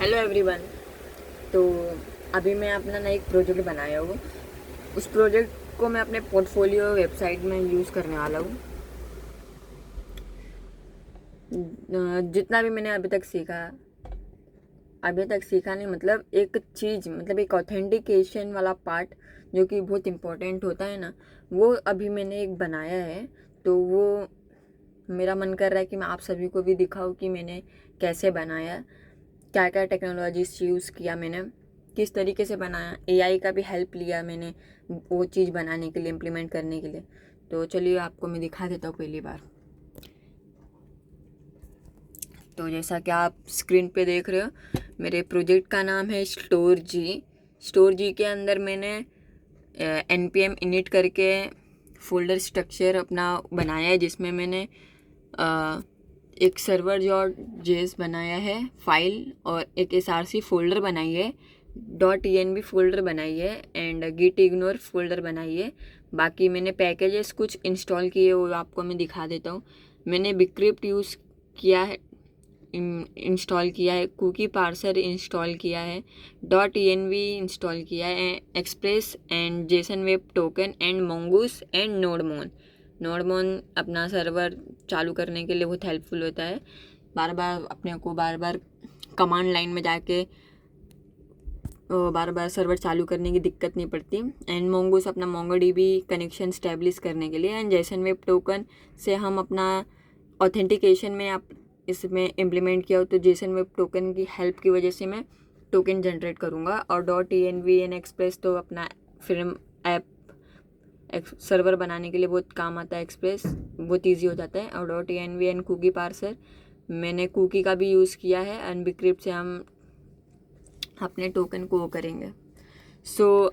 Hello everyone. तो अभी मैं अपना नया एक प्रोजेक्ट बनाया हूँ। उस प्रोजेक्ट को मैं अपने पोर्टफोलियो वेबसाइट में यूज़ करने वाला हूँ। जितना भी मैंने अभी तक सीखा नहीं, मतलब एक चीज़, मतलब एक ऑथेंटिकेशन वाला पार्ट जो कि बहुत इम्पोर्टेंट होता है ना, वो अभी मैंने एक बनाया है। तो वो मेरा मन कर रहा है कि मैं आप सभी को भी दिखाऊँ कि मैंने कैसे बनाया, क्या क्या टेक्नोलॉजीज यूज़ किया मैंने, किस तरीके से बनाया। एआई का भी हेल्प लिया मैंने वो चीज़ बनाने के लिए, इम्प्लीमेंट करने के लिए। तो चलिए आपको मैं दिखा देता हूँ पहली बार। तो जैसा कि आप स्क्रीन पे देख रहे हो, मेरे प्रोजेक्ट का नाम है स्टोर जी के अंदर मैंने npm init करके फोल्डर स्ट्रक्चर अपना बनाया है, जिसमें मैंने एक सर्वर जेस बनाया है फाइल, और एक src फोल्डर बनाई है, .env फोल्डर बनाई है, एंड git ignore फोल्डर बनाई है। बाकी मैंने पैकेजेस कुछ इंस्टॉल किए, वो आपको मैं दिखा देता हूँ। मैंने बिक्रिप्ट यूज़ किया है, इंस्टॉल किया है, कुकी पार्सर इंस्टॉल किया है, .env इंस्टॉल किया है, express and Jason web token and मोंगूस and नोडमोन अपना सर्वर चालू करने के लिए बहुत हेल्पफुल होता है। बार बार कमांड लाइन में जाके बार बार सर्वर चालू करने की दिक्कत नहीं पड़ती। एंड मोंगूस अपना मोंगोडीबी कनेक्शन स्टैब्लिश करने के लिए, एंड जेसन वेब टोकन से हम अपना ऑथेंटिकेशन में आप इसमें इम्प्लीमेंट किया हो, तो जेसन वेब टोकन की हेल्प की वजह से मैं टोकन जनरेट करूँगा। और .env एंड एक्सप्रेस तो अपना फिल्म ऐप सर्वर बनाने के लिए बहुत काम आता है। एक्सप्रेस बहुत ईजी हो जाता है। और .env एंड कुकी पार्सर, मैंने कुकी का भी यूज़ किया है, एंड बिक्रिप्ट से हम अपने टोकन को वो करेंगे।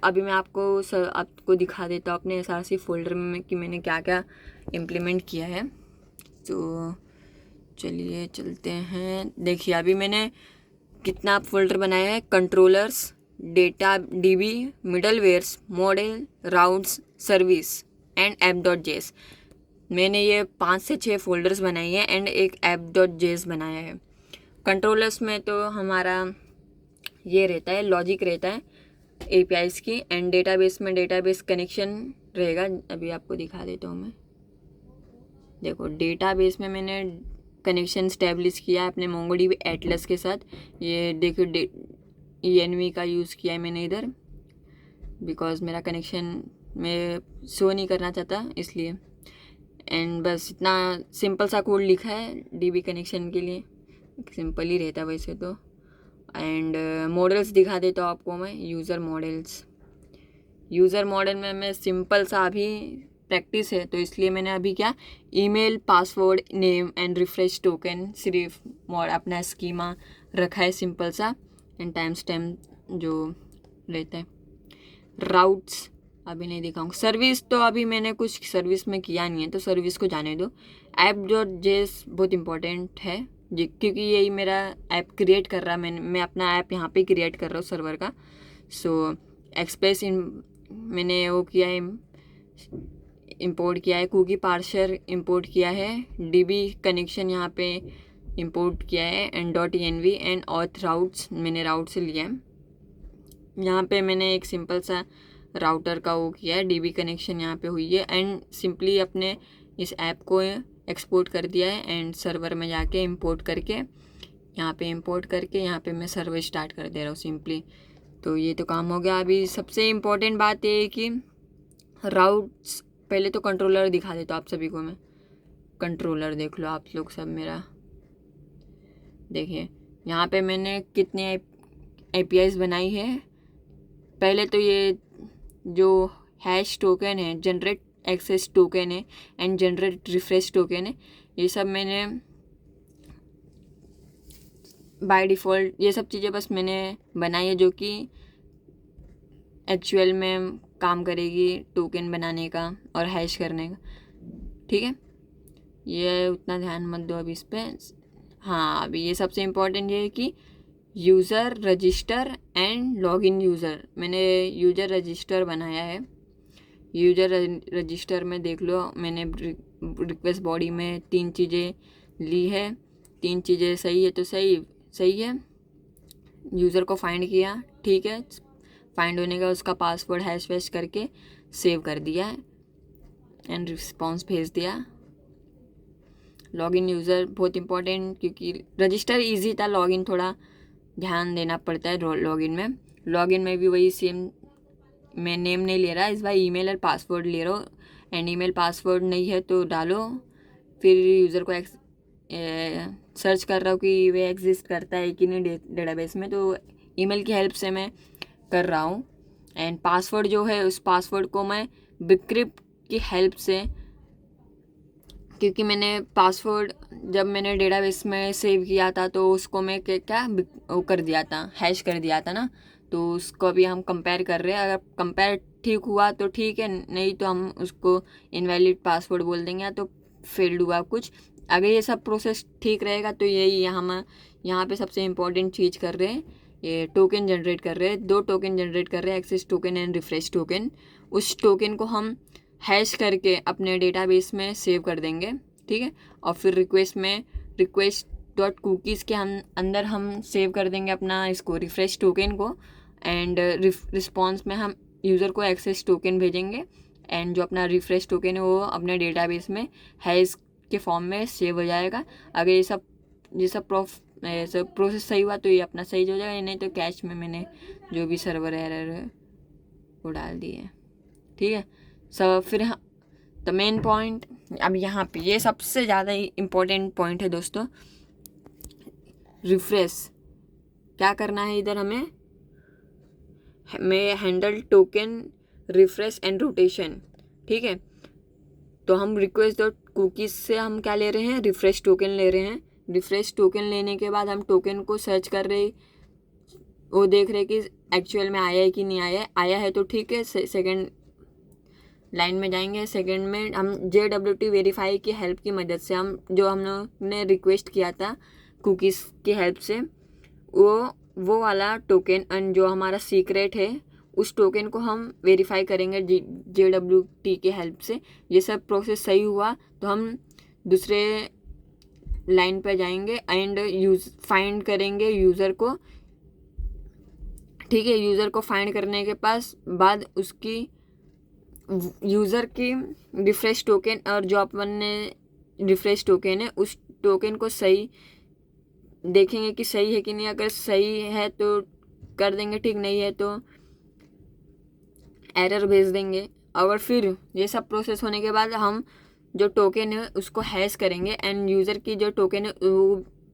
अभी मैं आपको दिखा देता हूँ अपने src फोल्डर में कि मैंने क्या क्या इम्प्लीमेंट किया है। तो चलिए चलते हैं। देखिए अभी मैंने कितना फोल्डर बनाया है: controllers, data DB, middlewares, model, routes, service and app.js। मैंने ये 5 से 6 फोल्डर्स बनाए हैं, एंड एक app.js बनाया है। कंट्रोलर्स में तो हमारा ये रहता है, लॉजिक रहता है एपीआईज की, एंड डेटाबेस में डेटाबेस कनेक्शन रहेगा। अभी आपको दिखा देता हूँ मैं। देखो डेटाबेस में मैंने कनेक्शन स्टैब्लिश किया है अपने मोंगोडीबी एटलस के साथ। ये देखो env का यूज़ किया है मैंने इधर, बिकॉज मेरा कनेक्शन मैं शो नहीं करना चाहता इसलिए। एंड बस इतना सिंपल सा कोड लिखा है डीबी कनेक्शन के लिए, सिंपल ही रहता है वैसे तो। एंड मॉडल्स दिखा देता हूँ आपको मैं। यूज़र मॉडल में मैं सिंपल सा, अभी प्रैक्टिस है तो इसलिए मैंने अभी क्या, email, password, name and refresh token, सिर्फ अपना स्कीमा रखा है सिंपल सा, एंड टाइम स्टैम्प जो रहता है। राउट्स अभी नहीं दिखाऊंगा। सर्विस तो अभी मैंने कुछ सर्विस में किया नहीं है, तो सर्विस को जाने दो। app.js बहुत इंपॉर्टेंट है क्योंकि यही मेरा ऐप क्रिएट कर रहा है। मैं अपना ऐप यहाँ पे क्रिएट कर रहा हूँ सर्वर का। एक्सप्रेस मैंने वो किया है, इंपोर्ट किया है। कुकी पार्सर इंपोर्ट किया है। डीबी कनेक्शन यहाँ पे इंपोर्ट किया है, and .env and auth routes मैंने राउट से लिया है। यहाँ पे मैंने एक सिंपल सा राउटर का वो किया है, डीबी कनेक्शन यहाँ पे हुई है, एंड सिंपली अपने इस ऐप को एक्सपोर्ट कर दिया है, एंड सर्वर में जाके इंपोर्ट करके यहाँ पे मैं सर्वर स्टार्ट कर दे रहा हूँ सिंपली। तो ये तो काम हो गया। अभी सबसे इम्पोर्टेंट बात ये है कि राउट्स, पहले तो कंट्रोलर दिखा देता हूँ आप सभी को मैं। कंट्रोलर देख लो आप लोग सब मेरा। देखिए यहाँ पे मैंने कितने APIs बनाई है। पहले तो ये जो हैश टोकन है, जनरेट एक्सेस टोकन है, एंड जनरेट रिफ्रेश टोकन है, ये सब मैंने बाय डिफ़ॉल्ट ये सब चीज़ें बस मैंने बनाई है, जो कि एक्चुअल में काम करेगी टोकन बनाने का और हैश करने का। ठीक है, ये उतना ध्यान मत दो अभी इस पर। हाँ, अभी ये सबसे इम्पोर्टेंट ये है कि user register and login user. मैंने यूज़र रजिस्टर बनाया है। यूज़र रजिस्टर में देख लो, मैंने रिक्वेस्ट बॉडी में 3 चीज़ें ली है। 3 चीज़ें सही है तो सही है। यूज़र को फाइंड किया, ठीक है, फाइंड होने का उसका पासवर्ड हैश वैश करके सेव कर दिया है एंड रिस्पॉन्स भेज दिया। लॉगिन यूज़र बहुत इंपॉर्टेंट, क्योंकि रजिस्टर इजी था, लॉगिन थोड़ा ध्यान देना पड़ता है लॉगिन में। लॉगिन में भी वही सेम, मैं नेम नहीं ले रहा इस बार, ईमेल और पासवर्ड ले रहा हूँ, एंड ईमेल पासवर्ड नहीं है तो डालो। फिर यूज़र को सर्च कर रहा हूँ कि वे एग्जिस्ट करता है कि नहीं डेटाबेस में, तो ईमेल की हेल्प से मैं कर रहा हूँ। एंड पासवर्ड जो है उस पासवर्ड को मैं बिक्रिप्ट की हेल्प से, क्योंकि मैंने पासवर्ड जब मैंने डेटाबेस में सेव किया था तो उसको मैं क्या वो कर दिया था, हैश कर दिया था ना, तो उसको अभी हम कंपेयर कर रहे हैं। अगर कंपेयर ठीक हुआ तो ठीक है, नहीं तो हम उसको इनवैलिड पासवर्ड बोल देंगे या तो फेल्ड हुआ कुछ। अगर ये सब प्रोसेस ठीक रहेगा तो यही यहाँ पे सबसे इम्पोर्टेंट चीज़ कर रहे हैं, ये टोकन जनरेट कर रहे हैं, 2 टोकन जनरेट कर रहे हैं, access token and refresh token. उस टोकन को हम हैश करके अपने डेटाबेस में सेव कर देंगे, ठीक है। और फिर रिक्वेस्ट डॉट कुकीज़ के हम अंदर हम सेव कर देंगे अपना इसको रिफ्रेश टोकन को, एंड रिस्पॉन्स में हम यूज़र को एक्सेस टोकन भेजेंगे, एंड जो अपना रिफ्रेश टोकन है वो अपने डेटाबेस में हैश के फॉर्म में सेव हो जाएगा। अगर ये सब प्रोसेस सही हुआ तो ये अपना सही हो जाएगा, नहीं तो कैश में मैंने जो भी सर्वर एरर है वो डाल दी है, ठीक है। सब फिर द मेन पॉइंट, अब यहाँ पे ये सबसे ज़्यादा इम्पोर्टेंट पॉइंट है दोस्तों, रिफ्रेश। क्या करना है इधर हमें handle token refresh and rotation, ठीक है। तो हम रिक्वेस्ट डॉट कुकीज़ से हम क्या ले रहे हैं, रिफ्रेश टोकन ले रहे हैं। रिफ्रेश टोकन लेने के बाद हम टोकन को सर्च कर रहे, वो देख रहे कि एक्चुअल में आया है कि नहीं आया है तो ठीक है, सेकेंड लाइन में जाएंगे। सेकंड में हम JWT वेरीफाई की हेल्प की मदद से हम जो हम लोग ने रिक्वेस्ट किया था कुकीज़ की हेल्प से, वो वाला टोकन जो हमारा सीक्रेट है उस टोकन को हम वेरीफाई करेंगे JWT की हेल्प से। ये सब प्रोसेस सही हुआ तो हम दूसरे लाइन पर जाएंगे एंड फाइंड करेंगे यूज़र को, ठीक है। यूज़र को फाइंड करने के बाद उसकी यूज़र की रिफ्रेश टोकन और जो अपन ने रिफ्रेश टोकन है उस टोकन को सही देखेंगे कि सही है कि नहीं। अगर सही है तो कर देंगे, ठीक नहीं है तो एरर भेज देंगे। और फिर ये सब प्रोसेस होने के बाद हम जो टोकन है उसको हैश करेंगे एंड यूज़र की जो टोकन है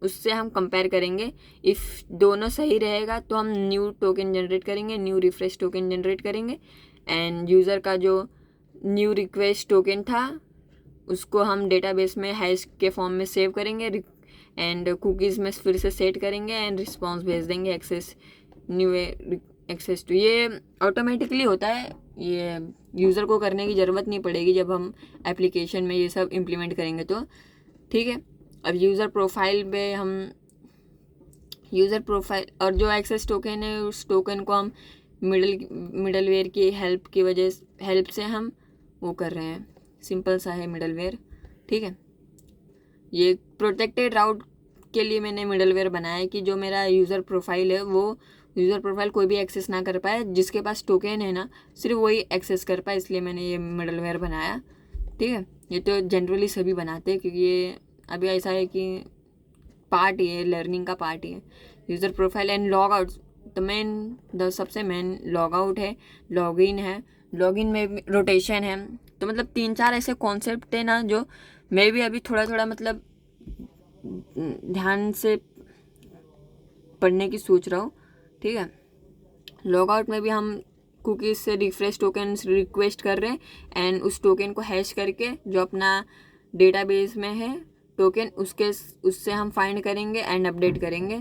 उससे हम कंपेयर करेंगे। इफ़ दोनों सही रहेगा तो हम न्यू टोकन जनरेट करेंगे, न्यू रिफ्रेश टोकन जनरेट करेंगे, एंड यूज़र का जो न्यू रिक्वेस्ट टोकन था उसको हम डेटाबेस में हैश के फॉर्म में सेव करेंगे एंड कुकीज़ में फिर से सेट करेंगे एंड रिस्पॉन्स भेज देंगे एक्सेस टू। ये ऑटोमेटिकली होता है, ये यूज़र को करने की ज़रूरत नहीं पड़ेगी जब हम एप्लीकेशन में ये सब इम्प्लीमेंट करेंगे तो, ठीक है। अब यूज़र प्रोफाइल और जो एक्सेस टोकन है उस टोकन को हम मिडलवेयर की हेल्प से हम वो कर रहे हैं। सिंपल सा है मिडलवेयर, ठीक है। ये प्रोटेक्टेड राउट के लिए मैंने मिडलवेयर बनाया है कि जो मेरा यूज़र प्रोफाइल है वो यूज़र प्रोफाइल कोई भी एक्सेस ना कर पाए, जिसके पास टोकन है ना सिर्फ वही एक्सेस कर पाए, इसलिए मैंने ये मिडलवेयर बनाया, ठीक है। ये तो जनरली सभी बनाते हैं क्योंकि ये अभी ऐसा है कि पार्ट ये लर्निंग का पार्ट ही है। User profile and log out the सबसे मेन लॉग आउट है, लॉगिन है। लॉगिन में रोटेशन है, तो मतलब 3-4 ऐसे कॉन्सेप्ट है ना जो मैं भी अभी थोड़ा थोड़ा मतलब ध्यान से पढ़ने की सोच रहा हूँ, ठीक है। लॉग आउट में भी हम कुकीज़ से रिफ्रेश टोकन रिक्वेस्ट कर रहे हैं एंड उस टोकन को हैश करके जो अपना डेटाबेस में है टोकन उससे हम फाइंड करेंगे एंड अपडेट करेंगे,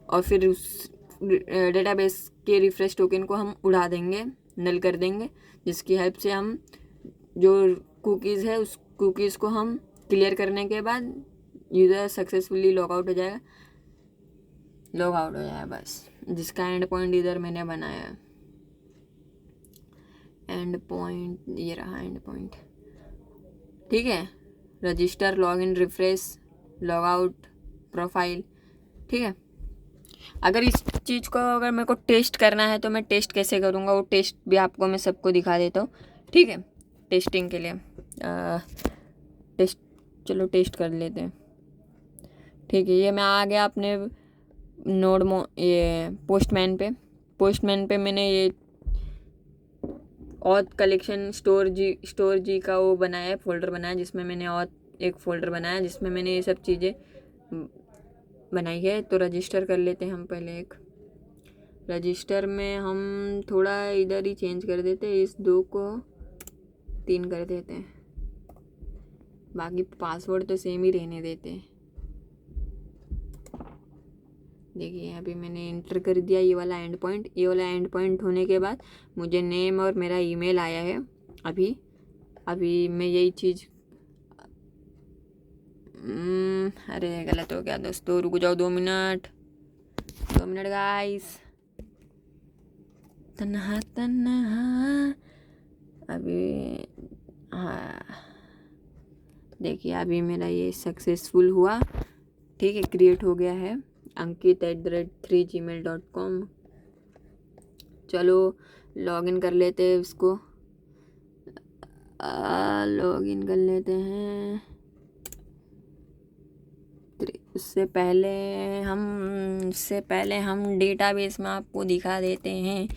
और फिर उस डेटाबेस के रिफ्रेश टोकन को हम उड़ा देंगे, नल कर देंगे, जिसकी हेल्प से हम जो कुकीज़ है उस कुकीज़ को हम क्लियर करने के बाद यूज़र सक्सेसफुली लॉग आउट हो जाएगा बस। जिसका एंड पॉइंट इधर मैंने बनाया है, एंड पॉइंट ये रहा एंड पॉइंट, ठीक है। Register, login, refresh, log out, profile, ठीक है। अगर इस चीज़ को अगर मेरे को टेस्ट करना है तो मैं टेस्ट कैसे करूँगा, वो टेस्ट भी आपको मैं सबको दिखा देता हूँ, ठीक है। टेस्टिंग के लिए टेस्ट, चलो टेस्ट कर लेते हैं, ठीक है। ये मैं आ गया अपने ये पोस्टमैन पे मैंने ये ऑथ कलेक्शन स्टोर जी का वो बनाया है, फोल्डर बनाया, जिसमें मैंने ऑथ एक फ़ोल्डर बनाया जिसमें मैंने ये सब चीज़ें बनाई है। तो रजिस्टर कर लेते हैं हम पहले। एक रजिस्टर में हम थोड़ा इधर ही चेंज कर देते हैं, इस 2 को 3 कर देते हैं, बाकी पासवर्ड तो सेम ही रहने देते हैं। देखिए अभी मैंने इंटर कर दिया ये वाला एंड पॉइंट। ये वाला एंड पॉइंट होने के बाद मुझे नेम और मेरा ईमेल आया है। अभी मैं यही चीज़ अरे गलत हो गया दोस्तों, रुक जाओ 2 मिनट गाइस। तन्हा अभी, हाँ देखिए अभी मेरा ये सक्सेसफुल हुआ, ठीक है, क्रिएट हो गया है ankit@3gmail.com। चलो लॉगिन कर लेते हैं उसको, लॉगिन कर लेते हैं। उससे पहले हम डेटाबेस में आपको दिखा देते हैं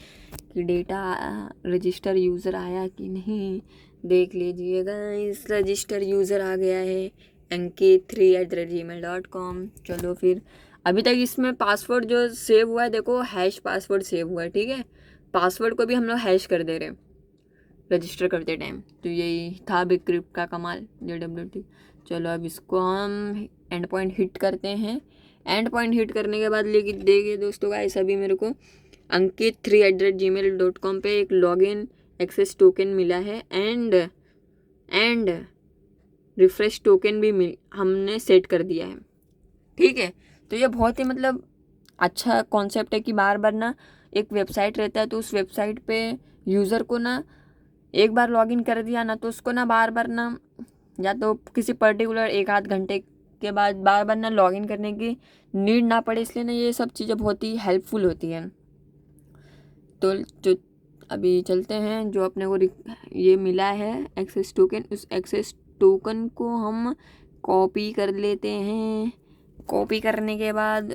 कि डेटा रजिस्टर यूज़र आया कि नहीं। देख लीजिएगा, इस रजिस्टर यूज़र आ गया है ankit3@gmail.com। चलो फिर अभी तक इसमें पासवर्ड जो सेव हुआ है, देखो हैश पासवर्ड सेव हुआ है, ठीक है। पासवर्ड को भी हम लोग हैश कर दे रहे हैं रजिस्टर करते टाइम। तो यही था बिक्रिप्ट का कमाल, JWT। चलो अब इसको हम एंड पॉइंट हिट करते हैं। एंड पॉइंट हिट करने के बाद लेकिन देखिए दोस्तों गाइस, अभी मेरे को ankit3@gmail.com पे एक लॉगिन एक्सेस टोकन मिला है एंड रिफ्रेश टोकन भी हमने सेट कर दिया है, ठीक है। तो ये बहुत ही मतलब अच्छा कॉन्सेप्ट है कि बार बार ना एक वेबसाइट रहता है, तो उस वेबसाइट पे यूज़र को ना एक बार लॉगिन कर दिया ना, तो उसको ना बार बार ना, या तो किसी पर्टिकुलर 1-8 घंटे के बाद बार बार ना लॉगिन करने की नीड ना पड़े, इसलिए ना ये सब चीज़ें बहुत ही हेल्पफुल होती हैं। तो जो अभी चलते हैं, जो अपने को ये मिला है एक्सेस टोकन, उस एक्सेस टोकन को हम कॉपी कर लेते हैं। कॉपी करने के बाद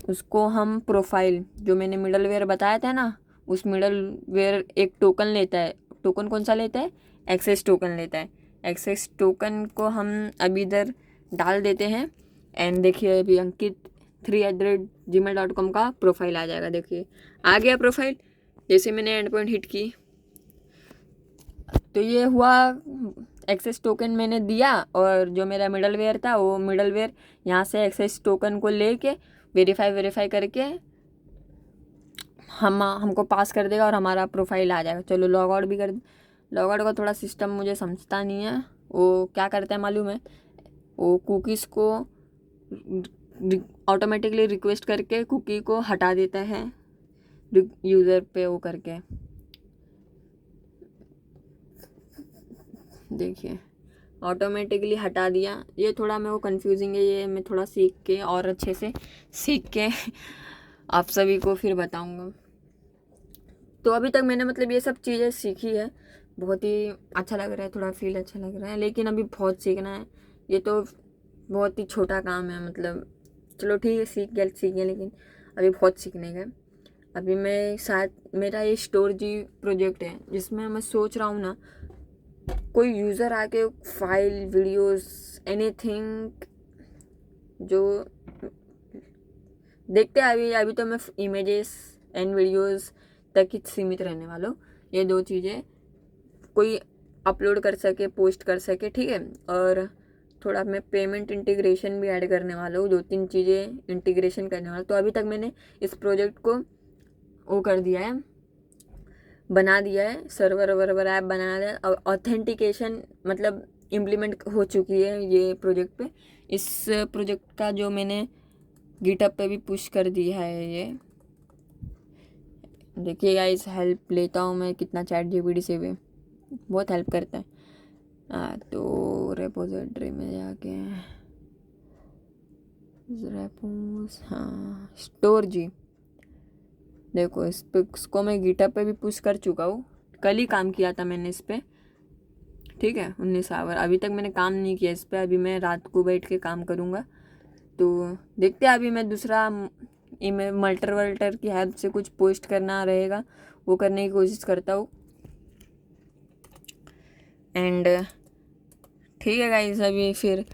उसको हम प्रोफाइल, जो मैंने मिडलवेयर बताया था ना, उस मिडलवेयर एक टोकन लेता है। टोकन कौन सा लेता है? एक्सेस टोकन लेता है। एक्सेस टोकन को हम अभी इधर डाल देते हैं एंड देखिए अभी ankit3@gmail.com का प्रोफाइल आ जाएगा। देखिए आ गया प्रोफाइल, जैसे मैंने एंड पॉइंट हिट की तो ये हुआ। एक्सेस टोकन मैंने दिया और जो मेरा मिडलवेयर था, वो मिडलवेयर यहाँ से एक्सेस टोकन को लेके वेरीफाई करके हमको पास कर देगा और हमारा प्रोफाइल आ जाएगा। चलो लॉग आउट भी कर। लॉग आउट का थोड़ा सिस्टम मुझे समझता नहीं है, वो क्या करता है मालूम है? वो कुकीज़ को ऑटोमेटिकली रिक्वेस्ट करके कुकी को हटा देता है यूज़र पे वो करके। देखिए ऑटोमेटिकली हटा दिया। ये थोड़ा मेरे को कन्फ्यूजिंग है, ये मैं थोड़ा सीख के और अच्छे से सीख के आप सभी को फिर बताऊंगा। तो अभी तक मैंने मतलब ये सब चीज़ें सीखी है, बहुत ही अच्छा लग रहा है, थोड़ा फील अच्छा लग रहा है, लेकिन अभी बहुत सीखना है। ये तो बहुत ही छोटा काम है, मतलब चलो ठीक है सीख गया, लेकिन अभी बहुत सीखने का। अभी मैं शायद मेरा ये स्टोर जी प्रोजेक्ट है, जिसमें मैं सोच रहा हूँ ना, कोई यूज़र आके फाइल, वीडियोस, एनीथिंग जो देखते हैं। अभी तो मैं इमेजेस एंड वीडियोस तक ही सीमित रहने वाला हूँ। ये 2 चीज़ें कोई अपलोड कर सके, पोस्ट कर सके, ठीक है। और थोड़ा मैं पेमेंट इंटीग्रेशन भी ऐड करने वाला हूँ, 2-3 चीज़ें इंटीग्रेशन करने वाला। तो अभी तक मैंने इस प्रोजेक्ट को वो कर दिया है, बना दिया है, सर्वर वर्वर ऐप बना दिया और ऑथेंटिकेशन मतलब इम्प्लीमेंट हो चुकी है ये प्रोजेक्ट पे। इस प्रोजेक्ट का जो मैंने गिटहब पे भी पुश कर दिया है। ये देखिए गाइस, हेल्प लेता हूँ मैं कितना ChatGPT से भी, बहुत हेल्प करता है। तो रेपोजिटरी में जाके रेपोस, हाँ स्टोर जी, देखो इस पे, इसको मैं गिटहब पे भी पुश कर चुका हूँ, कल ही काम किया था मैंने इस पे, ठीक है 19 आवर। अभी तक मैंने काम नहीं किया इस पे, अभी मैं रात को बैठ के काम करूँगा। तो देखते हैं, अभी मैं दूसरा ईमेल मल्टर वल्टर की हेल्प से कुछ पोस्ट करना रहेगा, वो करने की कोशिश करता हूँ। एंड ठीक है गाइस, अभी फिर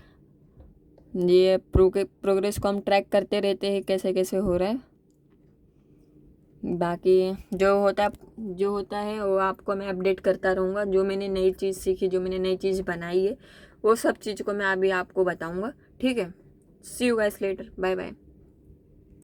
ये प्रोग्रेस को हम ट्रैक करते रहते हैं कैसे कैसे हो रहा है। बाकी जो होता है वो आपको मैं अपडेट करता रहूँगा। जो मैंने नई चीज़ सीखी, जो मैंने नई चीज़ बनाई है, वो सब चीज़ को मैं अभी आपको बताऊँगा, ठीक है। See you guys later, bye bye.